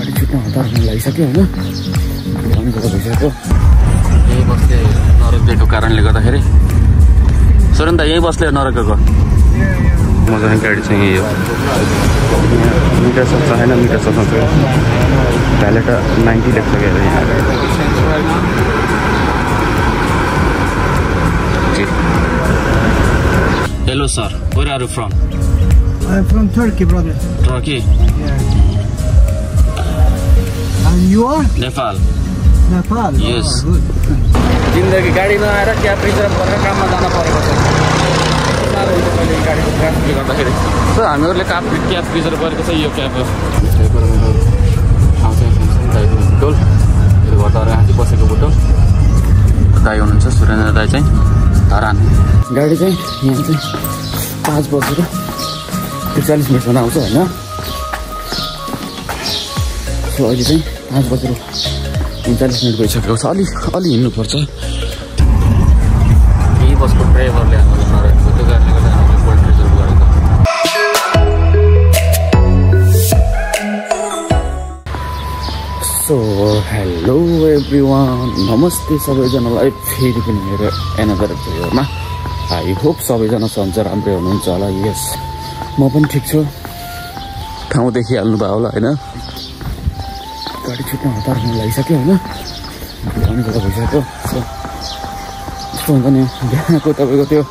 गाडी छुट्न हतार लागिसक्यो होइन भनेको त भइसक्यो यही बस्दै नरोकेको कारणले गर्दाखेरि सुरन त यही बस्दै नरोकेको मजाले गाडी चाहिँ यही हो मिटर सक्छ होइन मिटर सक्छ भ्यालेट 90 लेख्छ क्या यहाँ Hello sir, where are you from? I'm from Turkey, brother. Turkey? Yeah. And you are? Nepal. Nepal? Yes. Oh, good. जिन्दगी गाडीमा आएर क्याब रिजर्भ गरेर काममा जान परेको छ गाडीको ट्राफिकले गर्दाखेरि हामीहरूले क्याब रिजर्भ गरेको छ यो क्याब आउँछ बुटोल यो घर त यहाँ बसेको बुटोल दाई हुनुहुन्छ सुरेन्द्र दाई चाहिँ धरान गाडी चाहिँ यहाँ चाहिँ 5 बजेर 43 मिनटसम्म आउँछ होइन सो अहिले चाहिँ 5 बजेर 39 मिनट भइसकेको छ अलि हिँड्नुपर्छ यही बसको ड्राइभरले हामीलाई नरहेको त्यो कारणले गर्दा हामीले बोल्ट रिजर्भ गरेको सो हेलो एभ्रिवान नमस्ते सबैजनालाई फेरि पनि मेरो एनदर भिडियोमा आई होप सबैजना सन्चै राम्रै हुनुहुन्छ होला यस म पनि ठिक छु ठाउँ देखिहाल्नु भयो होला होइन गाडी छुट्न हतार लागिसक्यो होइन भनेको त भइसक्यो यस्तो हुन्छ नि बिहानको तपाईँको त्यो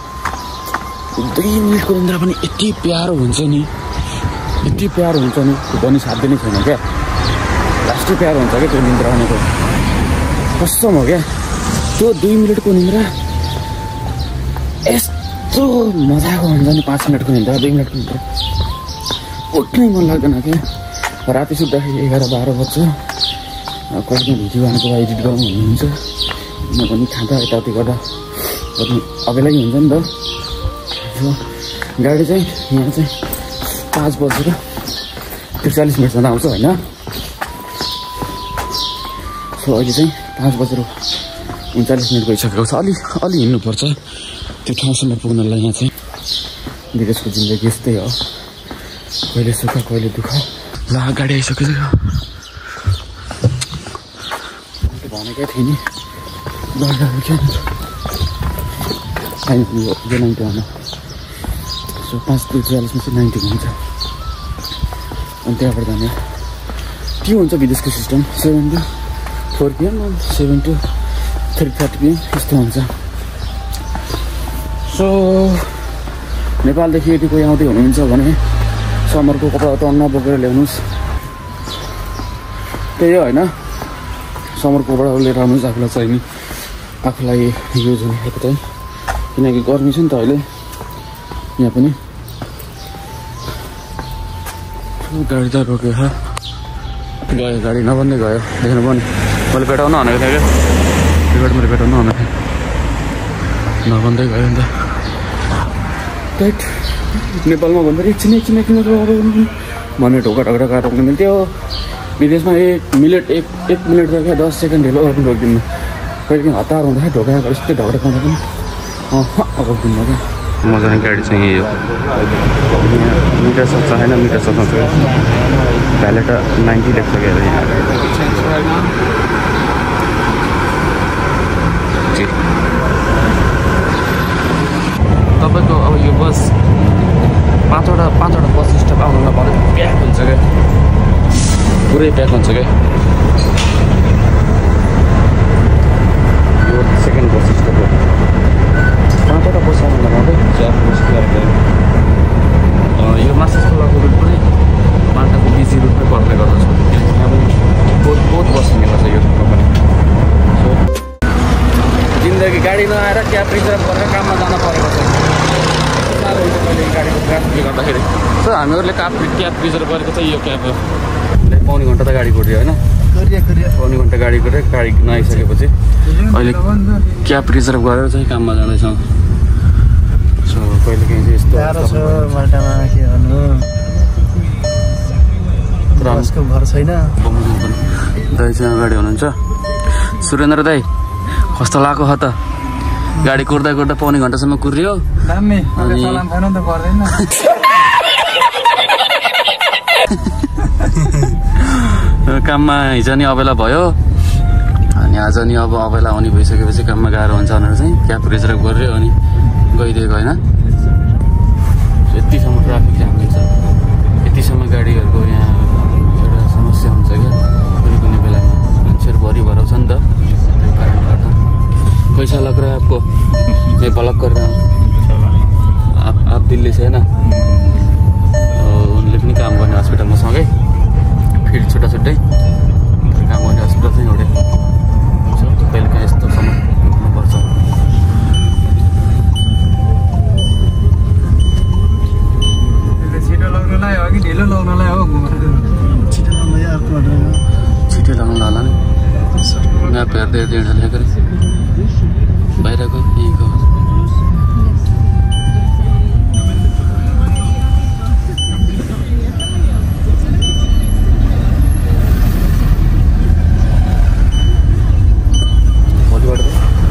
2 मिनटको निन्द्रा पनि यति प्यारो हुन्छ नि भनी साध्य नै छैन क्या लास्टै प्यारो हुन्छ क्या त्यो निन्द्रा भनेको कसम हो क्या त्यो 2 मिनटको निन्द्रा यस्तो मजाको हुन्छ नि 5 मिनटको निन्द्रा 2 मिनटको निन्द्रा उठ्नै मन लाग्दैन क्या राति सुत्दाखेरि 11-12 बज्छ कहिले भिडियो हानेको एडिट गर्नु भन्नुहुन्छ म पनि खाँदा यताउति गर्दा पनि अबेलै हुन्छ नि त गाडी चाहिँ यहाँ चाहिँ 5 बजेर 43 मिनटसम्म आउँछ होइन सो अहिले चाहिँ 5 बजेर 39 मिनट भइसकेको छ अलि हिँड्नुपर्छ त्यो ठाउँसम्म पुग्नलाई यहाँ चाहिँ विदेशको जिन्दगी यस्तै हो कहिले सुख कहिले दुःख ल गाडी आइसक्यो भनेकै थिएँ नि यो 90 आउन सो 5:43 चाहिँ 90 हुन्छ अनि त्यहाँबाट जाने के हुन्छ विदेशको system 7 to 4 PM 7 to 3:30 PM यस्तो हुन्छ सो नेपालदेखि यदि कोही आउँदै हुनुहुन्छ भने समरको कपडा त नबोकेर ल्याउनुहोस् त्यही हो होइन समरको कपडा लिएर आउनुहोस् आफूलाई युज हुने खालको चाहिँ किनकि गर्मी छ नि त अहिले यहाँ पनि गाडी त रोक्यो गयो गाडी नभन्दै गयो देख्नु पनि मैले पेटाउनु भनेको थिएँ क्या टिकट मैले पेटाउनु भनेको थिएँ नभन्दै गयो नि त त्यही नेपालमा भन्दा एकछिन भने ढोका काटेर रोक्नु मिल्थ्यो विदेशमा 1 मिनट क्या 10 सेकेन्ड ढिलो पनि रोकिदिनु कहिले काहीँ हतार हुँदाखेरि ढोका यस्तै ढोका पाउँदा पनि रोकिदिनु क्या मजाले गाडी चाहिँ यही हो मिटर सक्छ होइन मिटर सक्छ भ्यालेट 90 लेख्छ क्या यहाँ तपाईँको अब यो बस 5वटा बस स्टप आउनुलाई पर्यो प्याक हुन्छ क्या पुरै प्याक हुन्छ क्या यो सेकेन्ड बस स्टप हो 5वटा बस आउनुलाई पर्यो 4 बस यो मासेसको रुट पनि माल्टाको बिजी रुटमै पर्ने गर्दछ यहाँ पनि बहुत बस मिल्छ यो कम्पनी जिन्दगी गाडीमा आएर क्याब रिजर्भ गरेर काममा जान परेको छ गाडीको ट्राफिकले गर्दाखेरि हामीहरूले क्याब रिजर्भ गरेको चाहिँ यो क्याब पौनी घन्टा त गाडी कुद्यो होइन पौनी घन्टा गाडी कुदेर गाडी नआइसकेपछि अहिले क्याब रिजर्भ गरेर चाहिँ काममा जाँदैछौँ सो कहिले काहीँ चाहिँ यस्तो घर छैन दाइ चाहिँ अगाडि हुनुहुन्छ सुरेन्द्र दाई कस्तो लाग्यो त गाडी कुर्दा पौनी घन्टासम्म कुर्यो काममा हिजो नि अबेला भयो अनि आज नि अब अबेला आउने भइसकेपछि काममा गाह्रो हुन्छ भनेर चाहिँ क्याब रिजर्भ गरेर अनि गइदिएको होइन। यतिसम्म ट्राफिक जाम हुन्छ, यतिसम्म गाडीहरूको यहाँ एउटा समस्या हुन्छ क्या कुनै कुनै बेलामा मान्छेहरू भरि भराउँछ नि त। त्यो कारणले गर्दा पैसा लग रहा है आपको मैं ब्लॉक कर रहा हूँ आप दिल्ली से है ना। उनले पनि काम गर्ने हस्पिटलमा सँगै फेरि छुट्टा छुट्टै काम गर्ने हस्पिटल चाहिँ एउटै बेलुका यस्तोसम्म पुग्नुपर्छ। छिटो लगाउनलाई हो कि ढिलो लगाउनलाई हो? छिटो लगाउनलाई अर्को छिटो लगाउनु होला नि। म्याप हेर्दै हेर्दै हिँड्दै गरी बाहिरको यहीँको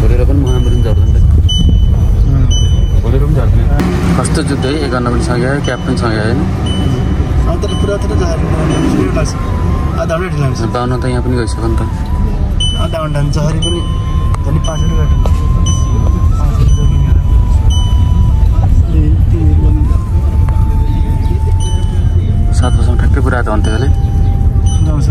भोलिबाट पनि महामुरी पनि झर्दैन भोलिबाट पनि झर्दैन। कस्तो जुत्दै 51 पनि सँगै आयो, क्याब पनि सँगै आयो नि। आधा घन्टा ढिलो हुन्छ। 52 त यहाँ पनि गइसक्यो नि त। आधा घन्टा हुन्छ हरि पनि झन् 5 रुपियाँ घट्छ। 7 बजीसम्म ठ्याक्कै पुरा आधा घन्टा अहिले जाउँछ।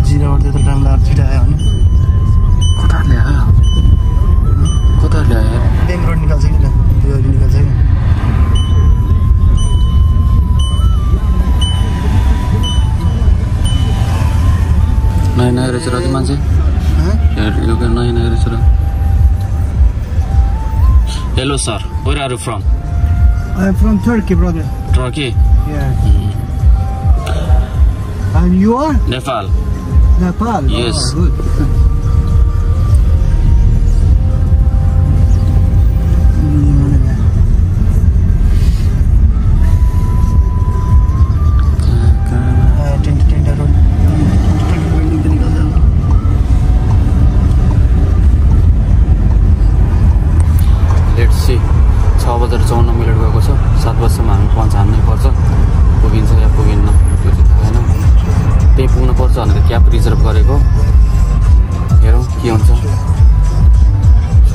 जिराबाट त्यत्रो टाइम लाग्छ छिटो आयो भने। कता ल्यायो ब्याङ्क रोड निकाल्छ कि त्यो अघि निकाल्छ कि नयाँ नयाँ रहेछ र कि मान्छे यो नयाँ नयाँ रहेछ र। Hello sir, where are you from? I am from Turkey, brother. Turkey? Yeah. And you are? Nepal. Nepal? Yes. Oh, good. Let's see. 6:54 गएको छ। 7 बजीसम्म हामी पञ्च हान्नै पर्छ। पुगिन्छ या पुगिन्न त्यो चाहिँ थाहा छैन। त्यही पुग्नु पर्छ भनेर क्याब रिजर्भ गरेको। हेरौँ के हुन्छ।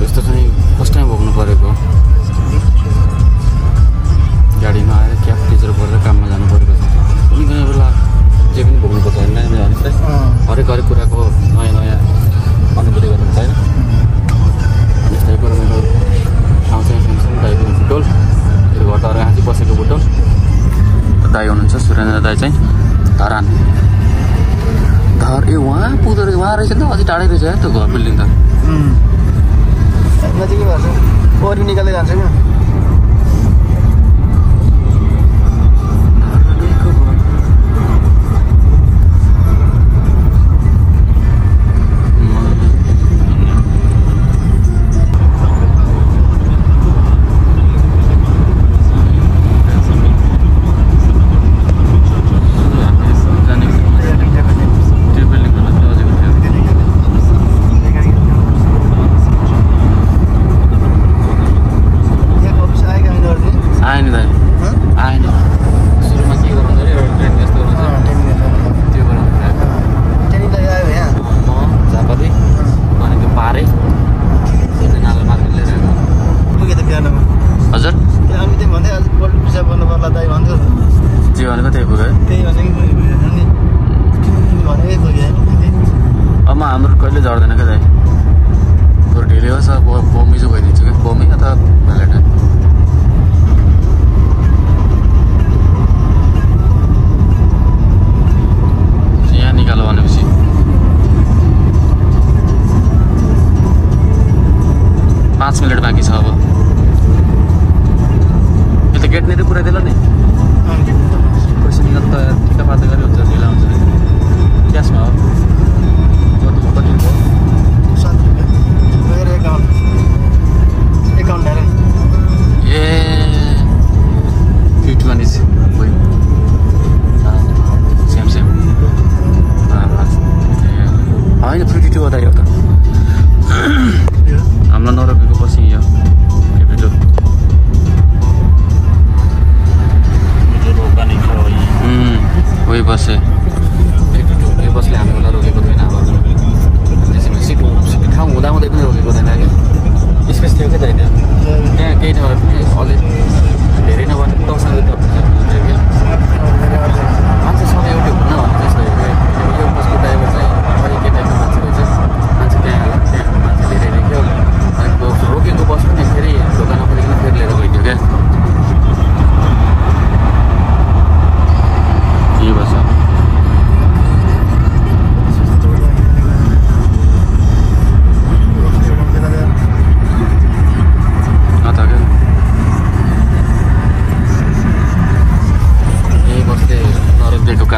यस्तो चाहिँ फर्स्ट टाइम भोग्नु परेको। गाडी नआएर क्याब रिजर्भ गरेर काममा जानु परेको छ। कुनै कुनै बेला जे पनि भोग्नुपर्छ होइन नयाँ हरेक कुराको नयाँ नयाँ अनुभूति गर्नुहुन्छ होइन। यस्तै कुरो मेरो ठाउँ चाहिँ दाइको बुटोल, मेरो घर तर यहाँ चाहिँ बसेको बुटोल। दाई हुनुहुन्छ सुरेन्द्र दाई चाहिँ धरान वहाँ पुग्दो रहेछ। वहाँ रहेछ नि त, अझै टाढै रहेछ क्या त्यो घर बिल्डिङ त। नजिकै भएको छ, ओरी निकाल्दै जान्छ क्या। हाम्रो कहिले झर्दैन क्या दाइ, बरु ढिलै होस् बमी चाहिँ गइदिन्छु क्या, बमी अथवा भ्यालेट। यहाँ निकालो भनेपछि पाँच मिनट बाँकी छ। अब यो त गेट नै पुऱ्याइदिएला नि, पैसा निकाल्नु त ठिक्का पार्दै गरी हुन्छ, ढिला हुन्छ क्यासमा हो। कति भयो? 7 रुपियाँ मेरो account direct. A 51 is going same होइन 52 हो त यो त हामीलाई नरोकेको पछि यो 52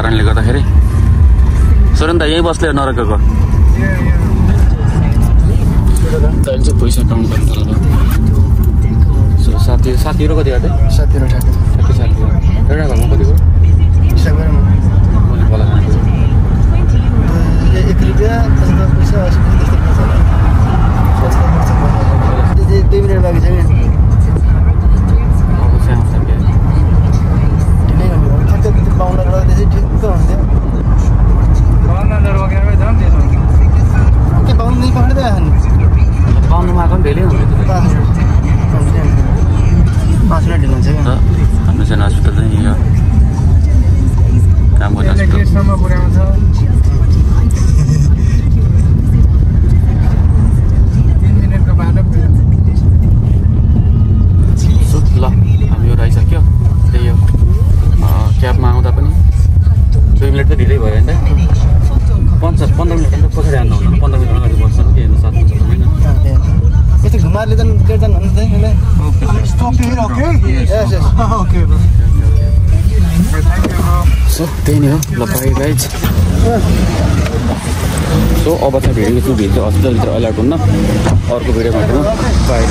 कारणले गर्दाखेरि सोरेन त यहीँ बस्ले नरकेको तैँले चाहिँ पैसा काउन्ट गर्नु पर्ला सो साथीहरू कति आएको साथीहरू ठ्याक्कै साथीहरू एउटा घरमा कतिको मैले बोला खानु 1 रुपियाँ पैसा 80 जस्तो 2 मिनट बाँकी छ क्या हाम्रो चाहिँ हस्पिटल चाहिँ यो काम गर्ने हस्पिटल ल हामी यो आइसक्यो त्यही हो क्याबमा आउँदा पनि 2 मिनट त ढिलै भयो नि त 15 मिनट त कसरी आउनु हुँदैन 15 मिनट अगाडि बस्छ के हेर्नु साथ हुन्छ होइन यस्तो घुमारले त कीर्तन भन्नु सो त्यही नै हो ल बाई गाइज सो अब चाहिँ भिडियो भित्र हस्पिटलभित्र अलर्ट हुन्न अर्को भिडियो भेट्नु बाई